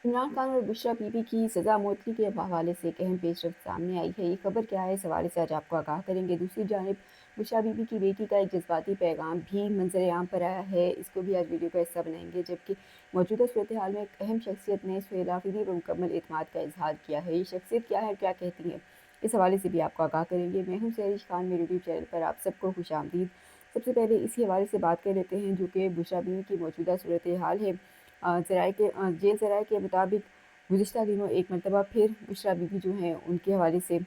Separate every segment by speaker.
Speaker 1: इमरान खान और बुशरा बीबी की सज़ा मौतगी के हवाले से एक अहम पेशरफ्त सामने आई है। ये खबर क्या है, इस हवाले से आज आपको आगाह करेंगे। दूसरी जानिब बुशरा बीबी की बेटी का एक जज्बाती पैगाम भी मंजर आम पर आया है, इसको भी आज वीडियो का हिस्सा बनाएंगे। जबकि मौजूदा सूरत हाल में एक अहम शख्सियत ने सुहेल आफरीदी पर मुकम्मल एतमाद का इजहार किया है। ये शख्सियत क्या है, क्या कहती है, इस हवाले से भी आपको आगाह करेंगे। मैं हूँ सहरिश खान, मेरे यूट्यूब चैनल पर आप सबको खुश आमदीद। सबसे पहले इसी हवाले से बात कर लेते हैं जो कि बुशरा बीबी की मौजूदा सूरत हाल है। जेल ज़राए के मुताबिक गुज़िश्ता दिनों एक मरतबा फिर बुशरा बीबी जो हैं उनके हवाले से,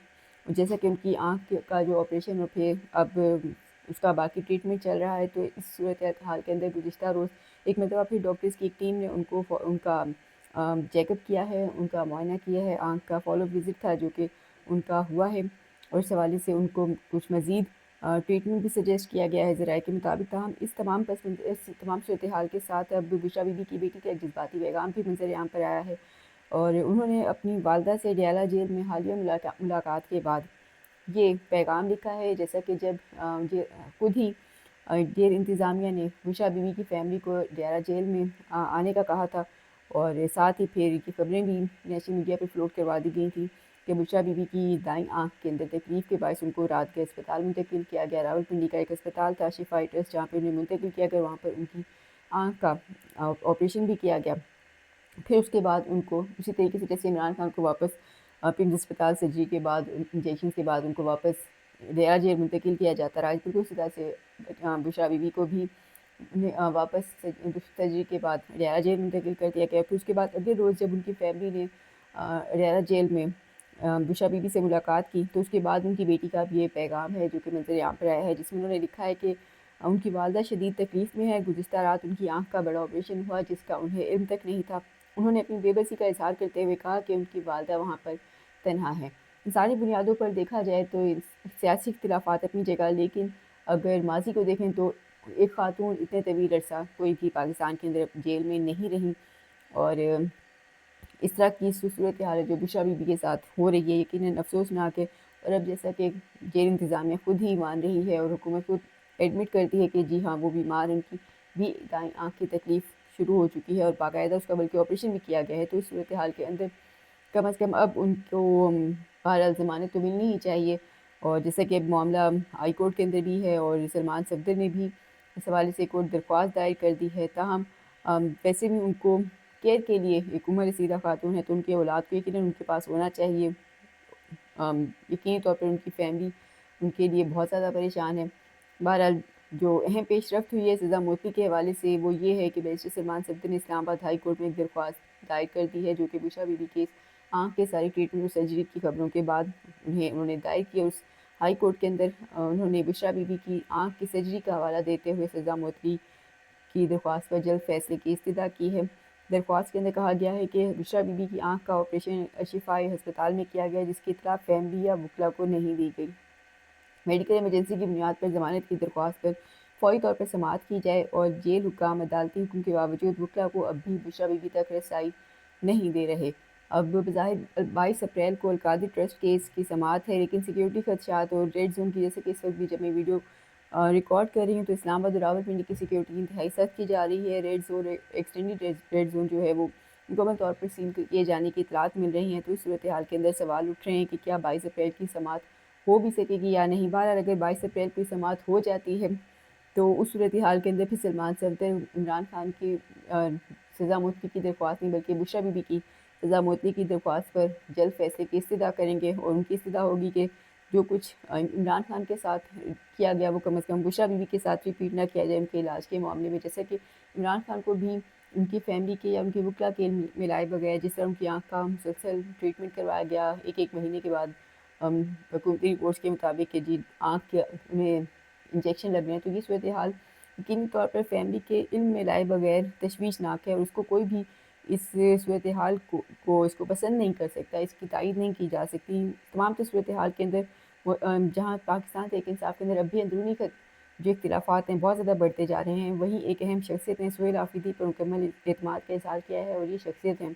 Speaker 1: जैसा कि उनकी आँख का जो ऑपरेशन और फिर अब उसका बाकी ट्रीटमेंट चल रहा है, तो इस सूरत हाल के अंदर गुज़िश्ता रोज़ एक मरतबा फिर डॉक्टर्स की एक टीम ने उनका चेकअप किया है, उनका मुआयना किया है। आँख का फॉलो विज़िट था जो कि उनका हुआ है, और इस हवाले से उनको कुछ मज़ीद ट्रीटमेंट भी सजेस्ट किया गया है ज़राए के मुताबिक। ताहम इस तमाम सूरत हाल के साथ अब बुशरा बीबी की बेटी का एक जज्बाती पैगाम भी मंजर आम पर आया है, और उन्होंने अपनी वालदा से डयाला जेल में हालिया मुलाकात के बाद ये पैगाम लिखा है। जैसा कि जब खुद ही जेल इंतज़ामिया ने बुशरा बीबी की फ़ैमिली को डयाला जेल में आने का कहा था, और साथ ही फिर ये खबरें भी नेशनल मीडिया पर फ्लोट करवा दी गई थी कि बुशरा बीबी की दाईं आँख के अंदर तकलीफ़ के बायस उनको रात के अस्पताल मुंतकिल किया गया। रावलपिंडी का एक अस्पताल था, शिफा ट्रस्ट, जहाँ पर उन्हें मुंतकिल किया गया। वहाँ पर उनकी आँख का ऑपरेशन भी किया गया। फिर उसके बाद उनको उसी तरीके से जैसे इमरान खान को वापस पिंड अस्पताल सर्जरी के बाद इंजेक्शन के बाद उनको वापस दया जेल मुंतकिल किया जाता रहा, बिल्कुल उसी तरह से बुशरा बीबी को भी वापस सर्जरी के बाद दया जेल मुंतकिल कर दिया गया। फिर उसके बाद अगले रोज़ जब उनकी फैमिली ने दया जेल में बुशरा बीबी से मुलाकात की, तो उसके बाद उनकी बेटी का भी ये पैगाम है जो कि मंजर आम पर आया है, जिसमें उन्होंने लिखा है कि उनकी वालदा शदीद तकलीफ़ में है। गुज़िश्ता रात उनकी आँख का बड़ा ऑपरेशन हुआ जिसका उन्हें इल्म तक नहीं था। उन्होंने अपनी बेबसी का इज़हार करते हुए कहा कि उनकी वालदा वहाँ पर तन्हा है। इंसानी बुनियादों पर देखा जाए तो सियासी इख्तिलाफ़ात अपनी जगह, लेकिन अगर माज़ी को देखें तो एक ख़ातून इतने तवील अरसा कोई भी पाकिस्तान के अंदर जेल में नहीं रही, और इस तरह की सूरत हाल जो बुशरा बीबी के साथ हो रही है, यकीनन अफसोसनाक है। और अब जैसा कि जेल इंतज़ामिया खुद ही मान रही है और हुकूमत खुद एडमिट करती है कि जी हाँ वो बीमार, उनकी भी दाईं आँख की तकलीफ़ शुरू हो चुकी है और बाकायदा उसका बल्कि ऑपरेशन भी किया गया है। तो इस सूरत हाल के अंदर कम अज़ कम अब उनको बहरहाल ज़मानत तो मिलनी ही चाहिए। और जैसा कि अब मामला हाई कोर्ट के अंदर भी है और सलमान सफदर ने भी इस हवाले से एक और दरख्वास्त दायर कर दी है। ताहम वैसे भी उनको केयर के लिए एक उम्र रसीदा खातून है, तो उनकी औलाद को यकीनन उनके पास होना चाहिए। यकीनी तौर पर उनकी फैमिली उनके लिए बहुत ज़्यादा परेशान है। बहरहाल जो अहम पेशरफ्त हुई है सज़ा मौतगी के हवाले से, वो ये है कि बैरिस्टर सलमान सफदर ने इस्लामाबाद हाई कोर्ट में एक दरख्वास्त दायर कर दी है जो कि बुशरा बीबी के आँख के सारी ट्रीटमेंट और सर्जरी की खबरों के बाद उन्होंने दायर किया। उस हाई कोर्ट के अंदर उन्होंने बुशरा बीबी की आँख की सर्जरी का हवाला देते हुए सज़ा मौतगी की दरख्वास्त पर जल्द फैसले की इस्तदा की है। दरख्वास्त के अंदर कहा गया है कि बुशरा बीबी की आँख का ऑपरेशन शिफाई अस्पताल में किया गया, जिसकी इत्तला फैमिली या वकला को नहीं दी गई। मेडिकल इमरजेंसी की बुनियाद पर ज़मानत की दरख्वास्त पर फ़ौरी तौर पर समाअत की जाए, और जेल हुकाम अदालती हुक्म के बावजूद वकला को अब भी बुशरा बीबी तक रसाई नहीं दे रहे। अब बज़ाहिर 22 अप्रैल को अलकादी ट्रस्ट केस की समाअत है, लेकिन सिक्योरिटी खदशात और रेड जोन की, जैसे कि इस वक्त भी जब मैं वीडियो रिकॉर्ड कर रही हूँ तो इस्लामाबाद और रावलपिंडी की सिक्योरिटी इंतहाई सख्त की जा रही है। Red zone, extended red zone जो है वो मुकम्मल तौर पर सील किए जाने की इतलात मिल रही हैं। तो इस सूरत हाल के अंदर सवाल उठ रहे हैं कि क्या 22 अप्रैल की समाअत हो भी सकेगी या नहीं। बहरहाल अगर 22 अप्रैल की समाअत हो जाती है तो उस सूरत हाल के अंदर फिर सलमान सफदर इमरान खान की सज़ा मौतगी की दरख्वास्त नहीं बल्कि बुशरा बीबी की सज़ा मौतगी की दरख्वास्त पर जल्द फैसले की इस्तदा करेंगे, और उनकी इस्तदा होगी कि जो कुछ इमरान खान के साथ किया गया वो कम अज़ कम बुशरा बीबी के साथ रिपीट ना किया जाए उनके इलाज के मामले में। जैसे कि इमरान खान को भी उनकी फैमिली के या उनके वकला के मिलाए बगैर जिस तरह उनकी आँख का मुसलसल ट्रीटमेंट करवाया गया एक एक महीने के बाद हुकूमती रिपोर्ट्स के मुताबिक कि जी आँख के उन्हें इंजेक्शन लग रहे हैं, तो ये सूरत हाल यकीनी तौर पर फैमिली के इल्म में लाए बगैर तशवीशनाक है, और उसको कोई भी इस सूरत हाल को इसको पसंद नहीं कर सकता, इसकी तायीद नहीं की जा सकती। तमाम तो सूरत हाल के अंदर जहाँ पाकिस्तान तहरीक इंसाफ के अंदर अब भी अंदरूनी जो इख्तिलाफ़ात हैं बहुत ज़्यादा बढ़ते जा रहे हैं, वहीं एक अहम शख्सियत ने सुहेल आफरीदी पर मुकम्मल एतमाद का इज़हार किया है, और ये शख्सियत हैं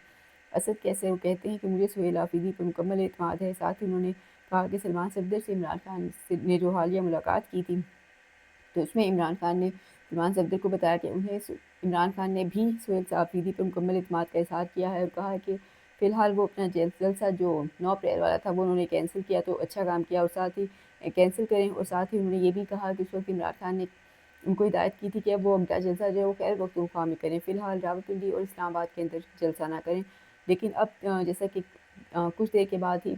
Speaker 1: असद कैसर। वो कहते हैं कि मुझे सुहेल आफरीदी पर मुकम्मल एतमाद है। साथ ही उन्होंने कहा कि सलमान सफदर से इमरान खान ने जो हालिया मुलाकात की थी, तो उसमें इमरान खान ने इमाम सफदर को बताया कि उन्हें इमरान खान ने भी सुहेल आफरीदी पर मुकम्मल इत्मीनान का इज़हार किया है और कहा है कि फ़िलहाल वो अपना जलसा जो 9 अप्रैल वाला था वो उन्होंने कैंसिल किया, तो अच्छा काम किया और साथ ही कैंसिल करें। और साथ ही उन्होंने ये भी कहा कि उस वक्त इमरान खान ने उनको हिदायत की थी कि अब वो उनका जलसा जो है वो खैर पख्तूनख्वा में करें, फ़िलहाल रावलपिंडी और इस्लामाबाद के अंदर जलसा ना करें। लेकिन अब जैसा कि कुछ देर के बाद ही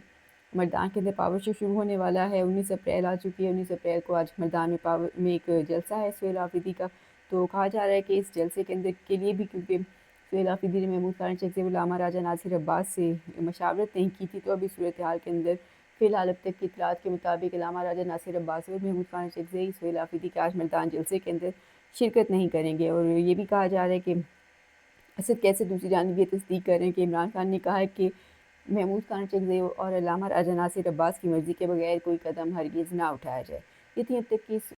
Speaker 1: मर्दान के अंदर पावर शो शुरू होने वाला है। 19 अप्रैल आ चुकी है, 19 अप्रैल को आज मर्दान में एक जलसा है सुहेल आफरीदी का। तो कहा जा रहा है कि इस जलसे के अंदर के लिए भी, क्योंकि सुहेल आफरीदी ने महमूद खान चकज़ई व उलामा राजा नासिर अब्बास से मशावरत नहीं की थी, तो अभी सूरत हाल के अंदर फ़िलहाल अब तक की इतलात के मुताबिक उलामा राजा नासिर अब्बास और महमूद खान चकज़ई सुहेल आफरीदी के आज मर्दान जलसे के अंदर शिरकत नहीं करेंगे। और ये भी कहा जा रहा है कि असद कैसे दूसरी जानिब ये तस्दीक कर रहे हैं कि इमरान खान ने कहा है कि महमूद खान चकज़ई और अल्लामा राजा नासिर अब्बास की मर्ज़ी के बगैर कोई कदम हरगिज़ ना उठाया जाए। ये थी अब तक की